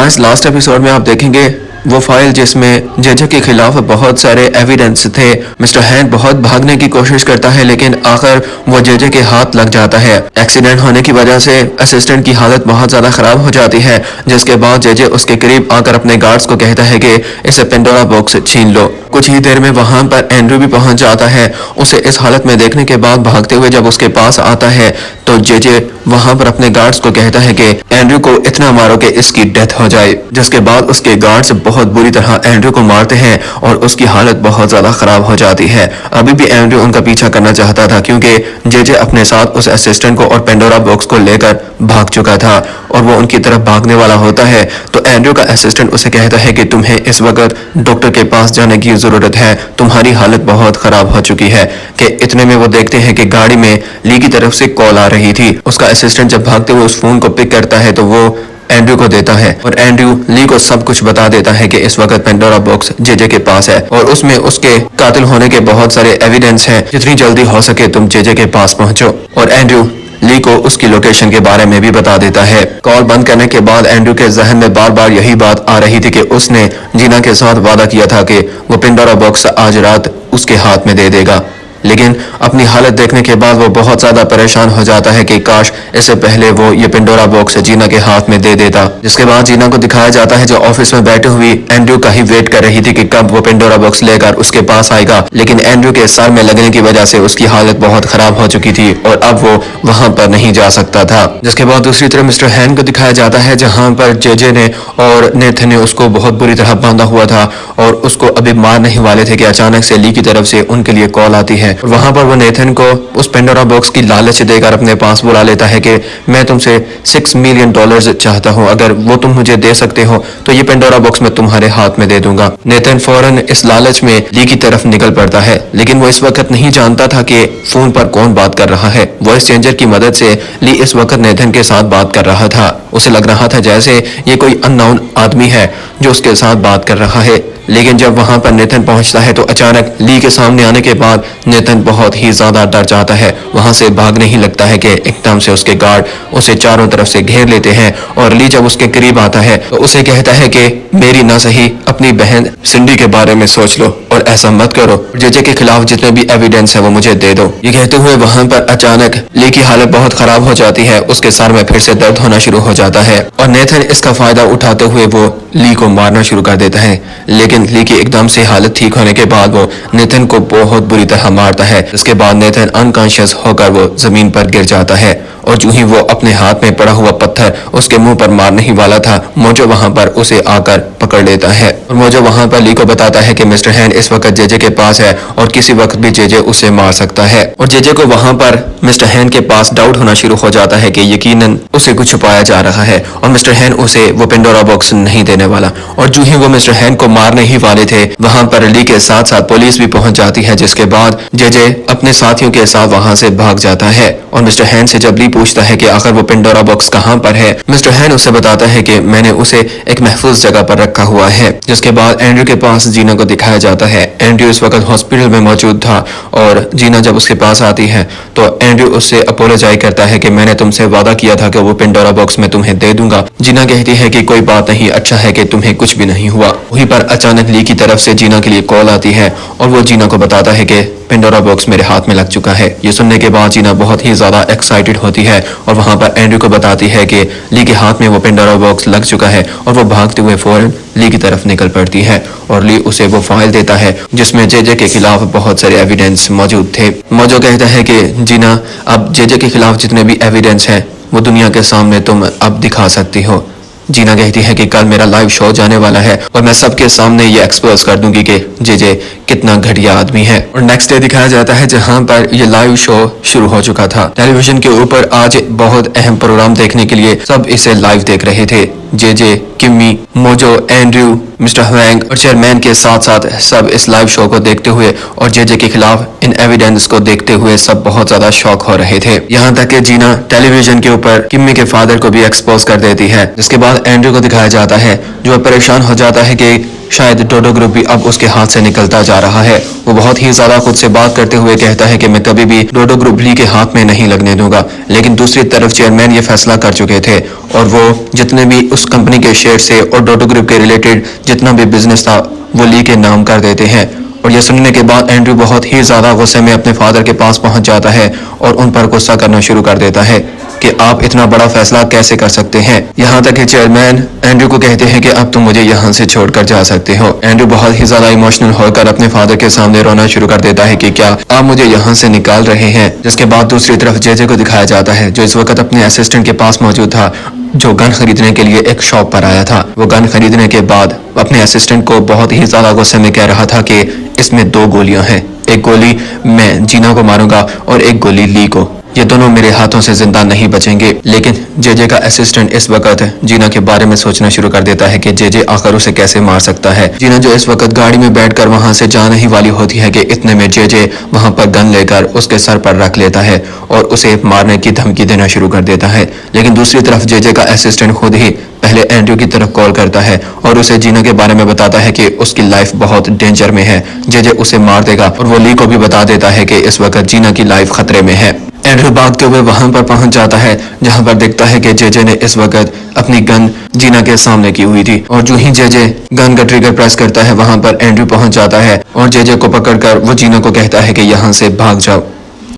Guys last episode में आप देखेंगे वो फाइल जिसमें जेजे के खिलाफ बहुत सारे एविडेंस थे। मिस्टर हैंड बहुत भागने की कोशिश करता है लेकिन आखिर वो जेजे के हाथ लग जाता है। एक्सीडेंट होने की वजह से असिस्टेंट की हालत बहुत ज्यादा खराब हो जाती है, जिसके बाद जेजे उसके करीब आकर अपने गार्ड्स को कहता है कि इसे पेंडोरा बॉक्स छीन लो। कुछ ही देर में वहां पर एंड्रू भी पहुंच जाता है। उसे इस हालत में देखने के बाद भागते हुए जब उसके पास आता है तो जेजे वहां पर अपने गार्ड्स को कहता है कि एंड्रू को इतना मारो कि इसकी डेथ हो जाए, जिसके बाद उसके गार्ड्स बहुत बुरी तरह एंड्रू को मारते हैं और उसकी हालत बहुत ज्यादा खराब हो जाती है। अभी भी एंड्रू उनका पीछा करना चाहता था क्योंकि जेजे अपने साथ उस असिस्टेंट को और पेंडोरा बॉक्स को लेकर भाग चुका था और वो उनकी तरफ भागने वाला होता है तो एंड्रू का असिस्टेंट उसे कहता है कि तुम्हें इस वक्त डॉक्टर के पास जाने की जरूरत है, तुम्हारी हालत बहुत खराब हो चुकी है। कि इतने में वो देखते हैं कि गाड़ी में ली की तरफ से कॉल आ रही थी। उसका असिस्टेंट जब भागते हुए उस फोन को पिक करता है तो वो एंड्रू को देता है और एंड्रू ली को सब कुछ बता देता है कि इस वक्त पेंडोरा बॉक्स जेजे के पास है और उसमें उसके कातिल होने के बहुत सारे एविडेंस हैं। जितनी जल्दी हो सके तुम जेजे के पास पहुंचो। और एंड्रू ली को उसकी लोकेशन के बारे में भी बता देता है। कॉल बंद करने के बाद एंड्रू के जहन में बार बार यही बात आ रही थी कि उसने जीना के साथ वादा किया था कि वो पेंडोरा बॉक्स आज रात उसके हाथ में दे देगा, लेकिन अपनी हालत देखने के बाद वो बहुत ज्यादा परेशान हो जाता है कि काश इससे पहले वो ये पेंडोरा बॉक्स जीना के हाथ में दे देता। जिसके बाद जीना को दिखाया जाता है जो ऑफिस में बैठी हुई एंड्रू का ही वेट कर रही थी कि कब वो पेंडोरा बॉक्स लेकर उसके पास आएगा, लेकिन एंड्रू के सर में लगने की वजह से उसकी हालत बहुत खराब हो चुकी थी और अब वो वहां पर नहीं जा सकता था। जिसके बाद दूसरी तरफ मिस्टर हैन को दिखाया जाता है जहां पर जेजे ने और नेथन ने उसको बहुत बुरी तरह बांधा हुआ था और उसको अभी मारने ही वाले थे कि अचानक से ली की तरफ से उनके लिए कॉल आती है। वहां पर वो नेथन को उस पेंडोरा बॉक्स की लालच देकर अपने पास बुला लेता है कि मैं तुमसे $6 मिलियन चाहता हूं, अगर वो तुम मुझे दे सकते हो तो ये पेंडोरा बॉक्स मैं तुम्हारे हाथ में दे दूंगा। नेथन फौरन इस लालच में ली की तरफ निकल पड़ता है, लेकिन वो इस वक्त नहीं जानता था कि फोन पर कौन बात कर रहा है। वॉइस चेंजर की मदद से ली इस वक्त नेथन के साथ बात कर रहा था। उसे लग रहा था जैसे ये कोई अननोन आदमी है जो उसके साथ बात कर रहा है, लेकिन जब वहां पर नेथन पहुंचता है तो अचानक ली के सामने आने के बाद नेथन बहुत ही ज्यादा डर जाता है। वहां से भागने ही लगता है कि एकदम से उसके गार्ड उसे चारों तरफ से घेर लेते हैं और ली जब उसके करीब आता है तो उसे कहता है कि मेरी ना सही अपनी बहन सिंडी के बारे में सोच लो और ऐसा मत करो, जेजे के खिलाफ जितने भी एविडेंस है वो मुझे दे दो। ये कहते हुए वहां पर अचानक ली की हालत बहुत खराब हो जाती है, उसके सर में फिर से दर्द होना शुरू हो जाता है और नेथन इसका फायदा उठाते हुए वो ली को मारना शुरू कर देता है। लेकिन ली की एकदम से हालत ठीक होने के बाद वो नेथन को बहुत बुरी तरह मारता है। इसके बाद नेथन अनकॉन्शियस होकर वो जमीन पर गिर जाता है और जो ही वो अपने हाथ में पड़ा हुआ पत्थर उसके मुंह पर मारने ही वाला था, मोजो वहां पर उसे आकर पकड़ लेता है और मोजो वहां पर ली को बताता है कि मिस्टर हैंड इस वक्त जेजे के पास है और किसी वक्त भी जेजे उसे मार सकता है। और जेजे को वहां पर मिस्टर हैंड के पास डाउट होना शुरू हो जाता है कि यकीनन उसे कुछ छुपाया जा रहा है और मिस्टर हैंड उसे वो पेंडोरा बॉक्स नहीं देने वाला। और जो ही वो मिस्टर हैंड को मारने ही वाले थे वहां पर ली के साथ साथ पुलिस भी पहुंच जाती है, जिसके बाद जेजे अपने साथियों के साथ वहां से भाग जाता है। और मिस्टर हैंड से जब ली पूछता है कि आखिर वो पेंडोरा बॉक्स कहां पर है, मिस्टर हैंड उसे बताता है कि मैंने उसे एक महफूज जगह पर रखा हुआ है। जिसके बाद एंड्रू के पास जीना को दिखाया जाता है। एंड्रू इस वक्त हॉस्पिटल में मौजूद था और जीना जब उसके पास आती है तो एंड्रू उससे अपोलोजाइज करता है कि मैंने तुमसे वादा किया था कि वो पेंडोरा बॉक्स मैं तुम्हें दे दूंगा। जीना कहती है कि कोई बात नहीं, अच्छा है कि तुम्हें कुछ भी नहीं हुआ। वहीं पर अचानक ली की तरफ से जीना के लिए कॉल आती है और वो जीना को बताता है कि पेंडोरा बॉक्स मेरे हाथ में लग चुका है। ये सुनने के बाद जीना बहुत ही ज्यादा एक्साइटेड होती है और वहां पर एंड्रू को बताती है कि ली के हाथ में वो पेंडोरा बॉक्स लग चुका है और वो भागते हुए फौरन ली की तरफ निकल पड़ती है और ली उसे वो फाइल देता है जिसमें जेजे के खिलाफ बहुत सारे एविडेंस मौजूद थे। मोजो कहता है कि जीना अब जेजे के खिलाफ जितने भी एविडेंस हैं वो दुनिया के सामने तुम अब दिखा सकती हो। जीना कहती है कि कल मेरा लाइव शो जाने वाला है और मैं सबके सामने ये एक्सपोज कर दूंगी कि जेजे कितना घटिया आदमी है। और नेक्स्ट डे दिखाया जाता है जहां पर ये लाइव शो शुरू हो चुका था। टेलीविजन के ऊपर आज बहुत अहम प्रोग्राम देखने के लिए सब इसे लाइव देख रहे थे। JJ, Kimmi, mojo, Andrew, mister hang और चेयरमैन के साथ साथ सब इस लाइव शो को देखते हुए और जेजे के खिलाफ इन एविडेंस को देखते हुए सब बहुत ज्यादा शॉक हो रहे थे। यहाँ तक कि जीना टेलीविजन के ऊपर किम्मी के फादर को भी एक्सपोज कर देती है। जिसके बाद एंड्रू को दिखाया जाता है जो परेशान हो जाता है कि शायद डोडो ग्रुप भी अब उसके हाथ से निकलता जा रहा है। वो बहुत ही ज्यादा खुद से बात करते हुए कहता है कि मैं कभी भी डोडो ग्रुप ली के हाथ में नहीं लगने दूंगा। लेकिन दूसरी तरफ चेयरमैन ये फैसला कर चुके थे और वो जितने भी उस कंपनी के शेयर से और डोडो ग्रुप के रिलेटेड जितना भी बिजनेस था वो ली के नाम कर देते हैं। और यह सुनने के बाद एंड्रू बहुत ही ज्यादा गुस्से में अपने फादर के पास पहुंच जाता है और उन पर गुस्सा करना शुरू कर देता है कि आप इतना बड़ा फैसला कैसे कर सकते हैं। यहाँ तक कि चेयरमैन एंड्रू को कहते हैं कि अब तुम मुझे यहाँ से छोड़कर जा सकते हो। एंड्रू बहुत ही ज्यादा इमोशनल होकर अपने फादर के सामने रोना शुरू कर देता है कि क्या आप मुझे यहाँ से निकाल रहे हैं। जिसके बाद दूसरी तरफ जेजे को दिखाया जाता है जो इस वक्त अपने असिस्टेंट के पास मौजूद था, जो गन खरीदने के लिए एक शॉप पर आया था। वो गन खरीदने के बाद अपने असिस्टेंट को बहुत ही ज्यादा गुस्से में कह रहा था कि इसमें 2 गोलियां हैं, एक गोली मैं जीना को मारूंगा और एक गोली ली को। ये दोनों मेरे हाथों से जिंदा नहीं बचेंगे। लेकिन जेजे का असिस्टेंट इस वक्त जीना के बारे में सोचना शुरू कर देता है कि जेजे आखिर उसे कैसे मार सकता है। जीना जो इस वक्त गाड़ी में बैठकर वहां से जाने ही वाली होती है कि इतने में जेजे वहां पर गन लेकर उसके सर पर रख लेता है और उसे मारने की धमकी देना शुरू कर देता है। लेकिन दूसरी तरफ जेजे का असिस्टेंट खुद ही पहले एंड्रू की तरफ कॉल करता है और उसे जीना के बारे में बताता है कि उसकी लाइफ बहुत डेंजर में है, जेजे उसे मार देगा। और वो ली को भी बता देता है कि इस वक्त जीना की लाइफ खतरे में है। एंड्रू भागते हुए वहां पर पहुंच जाता है जहां पर देखता है कि जेजे ने इस वक्त अपनी गन जीना के सामने की हुई थी। और जो ही जेजे गन का ट्रिगर प्रेस करता है वहां पर एंड्रू पहुंच जाता है और जेजे को पकड़कर वो जीना को कहता है कि यहाँ से भाग जाओ।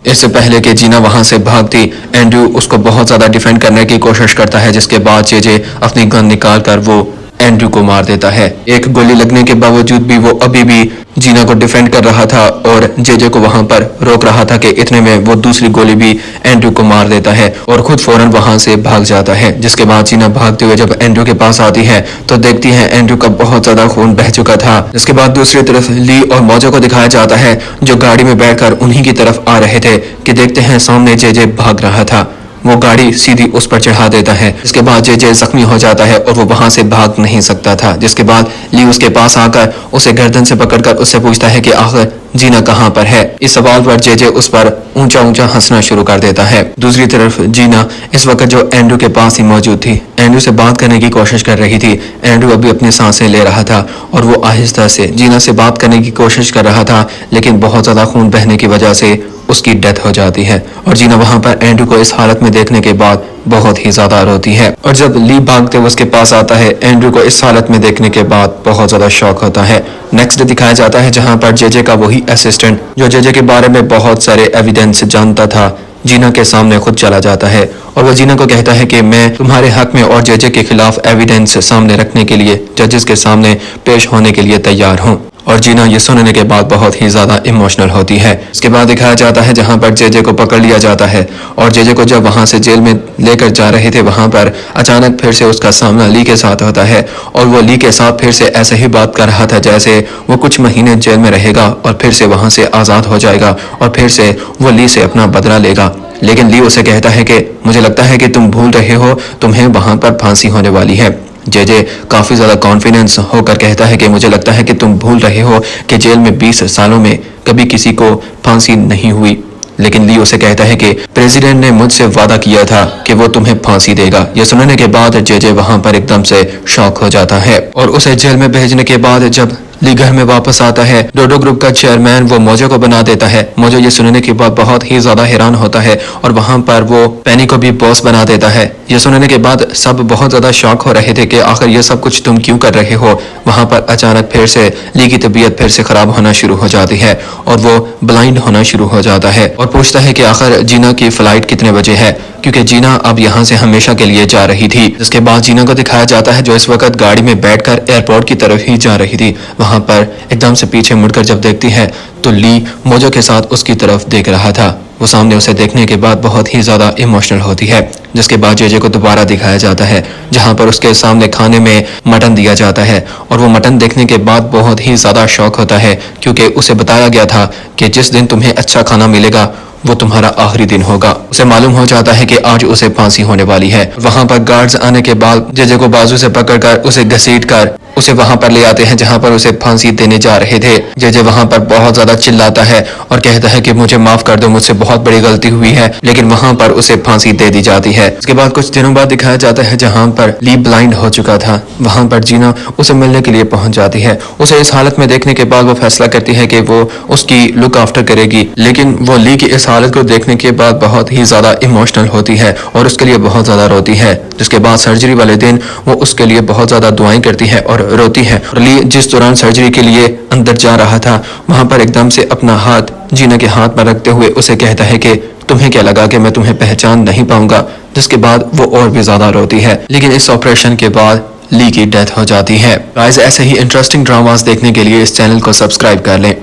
इससे पहले कि जीना वहां से भागती, एंड्रू उसको बहुत ज्यादा डिफेंड करने की कोशिश करता है, जिसके बाद जेजे अपनी गन निकाल कर वो एंड्रू को मार देता है। एक गोली लगने के बावजूद भी वो अभी भी जीना को डिफेंड कर रहा था और जेजे को वहां पर रोक रहा था कि इतने में वो दूसरी गोली भी एंड्रू को मार देता है और खुद फौरन वहां से भाग जाता है। जिसके बाद जीना भागते हुए जब एंड्रू के पास आती है तो देखती है एंड्रू का बहुत ज्यादा खून बह चुका था। जिसके बाद दूसरी तरफ ली और मौजो को दिखाया जाता है जो गाड़ी में बैठकर उन्हीं की तरफ आ रहे थे कि देखते हैं सामने जेजे भाग रहा था। वो गाड़ी सीधी उस पर चढ़ा देता है। इसके बाद जेजे जख्मी हो जाता है और वो वहां से भाग नहीं सकता था। जिसके बाद ली उसके पास आकर उसे गर्दन से पकड़कर उससे पूछता है कि आखिर जीना कहाँ पर है। इस सवाल पर जेजे उस पर ऊंचा ऊंचा हंसना शुरू कर देता है। दूसरी तरफ जीना इस वक्त जो एंड्रू के पास ही मौजूद थी, एंड्रू से बात करने की कोशिश कर रही थी। एंड्रू अभी अपनी सांसें ले रहा था और वो आहिस्ता से जीना से बात करने की कोशिश कर रहा था, लेकिन बहुत ज्यादा खून बहने की वजह से उसकी डेथ हो जाती है। और जीना वहां पर एंड्रू को इस हालत में देखने के बाद बहुत ही ज्यादा रोती है। और जब ली भागते हुए उसके पास आता है, एंड्रू को इस हालत में देखने के बाद बहुत ज्यादा शॉक होता है। नेक्स्ट डे दिखाया जाता है जहां पर जेजे का वही असिस्टेंट जो जेजे के बारे में बहुत सारे एविडेंस जानता था, जीना के सामने खुद चला जाता है और वो जीना को कहता है कि मैं तुम्हारे हक में और जेजे के खिलाफ एविडेंस सामने रखने के लिए जजेस के सामने पेश होने के लिए तैयार हूँ। और जीना ये सुनने के बाद बहुत ही ज्यादा इमोशनल होती है। इसके बाद दिखाया जाता है जहां पर जेजे को पकड़ लिया जाता है और जेजे को जब वहां से जेल में लेकर जा रहे थे वहां पर अचानक फिर से उसका सामना ली के साथ होता है और वो ली के साथ फिर से ऐसे ही बात कर रहा था जैसे वो कुछ महीने जेल में रहेगा और फिर से वहां से आजाद हो जाएगा और फिर से वो ली से अपना बदला लेगा। लेकिन ली उसे कहता है कि मुझे लगता है कि तुम भूल रहे हो, तुम्हें वहां पर फांसी होने वाली है। जेजे काफी ज्यादा कॉन्फिडेंस होकर कहता है कि मुझे लगता है कि तुम भूल रहे हो कि जेल में 20 सालों में कभी किसी को फांसी नहीं हुई। लेकिन ली उसे कहता है कि प्रेसिडेंट ने मुझसे वादा किया था कि वो तुम्हें फांसी देगा। यह सुनने के बाद जेजे वहां पर एकदम से शॉक हो जाता है और उसे जेल में भेजने के बाद जब ली घर में वापस आता है, डोडो ग्रुप का चेयरमैन वो मोजो को बना देता है। मोजो ये सुनने के बाद बहुत ही ज्यादा हैरान होता है और वहां पर वो पेनी को भी बॉस बना देता है। ये सुनने के बाद सब बहुत ज्यादा शॉक हो रहे थे कि आखिर ये सब कुछ तुम क्यों कर रहे हो। वहां पर अचानक फिर से ली की तबीयत फिर से खराब होना शुरू हो जाती है और वो ब्लाइंड होना शुरू हो जाता है और पूछता है कि आखिर जीना की फ्लाइट कितने बजे है, क्योंकि जीना अब यहाँ से हमेशा के लिए जा रही थी। जिसके बाद जीना को दिखाया जाता है जो इस वक्त गाड़ी में बैठकर एयरपोर्ट की तरफ ही जा रही थी। वहां पर एकदम से पीछे मुड़कर जब देखती है तो ली मोजो के साथ उसकी तरफ देख रहा था। वो सामने उसे देखने के बाद बहुत ही ज्यादा इमोशनल होती है। जिसके बाद जेजे को दोबारा दिखाया जाता है जहां पर उसके सामने खाने में मटन दिया जाता है और वो मटन देखने के बाद बहुत ही ज्यादा शौक होता है, क्योंकि उसे बताया गया था कि जिस दिन तुम्हें अच्छा खाना मिलेगा वो तुम्हारा आखिरी दिन होगा। उसे मालूम हो जाता है कि आज उसे फांसी होने वाली है। वहां पर गार्ड्स आने के बाद जेजे को बाजू से पकड़कर उसे घसीटकर उसे वहां पर ले आते हैं जहां पर उसे फांसी देने जा रहे थे। जेजे वहां पर बहुत ज्यादा चिल्लाता है और कहता है कि मुझे माफ कर दो, मुझसे बहुत बड़ी गलती हुई है, लेकिन वहां पर उसे फांसी दे दी जाती है। इसके बाद कुछ दिनों बाद दिखाया जाता है जहां पर ली ब्लाइंड हो चुका था, वहां पर जीना उसे मिलने के लिए पहुंच जाती है। उसे इस हालत में देखने के बाद वो फैसला करती है कि वो उसकी लुक आफ्टर करेगी, लेकिन वो ली की इस हालत को देखने के बाद बहुत ही ज्यादा इमोशनल होती है और उसके लिए बहुत ज्यादा रोती है। जिसके बाद सर्जरी वाले दिन वो उसके लिए बहुत ज्यादा दुआएं करती है और रोती है। और ली जिस दौरान सर्जरी के लिए अंदर जा रहा था वहां पर एकदम से अपना हाथ जीना के हाथ में रखते हुए उसे कहता है कि तुम्हें क्या लगा कि मैं तुम्हें पहचान नहीं पाऊंगा। जिसके बाद वो और भी ज्यादा रोती है, लेकिन इस ऑपरेशन के बाद ली की डेथ हो जाती है। गाइस, ऐसे ही इंटरेस्टिंग ड्रामास देखने के लिए इस चैनल को सब्सक्राइब कर लें।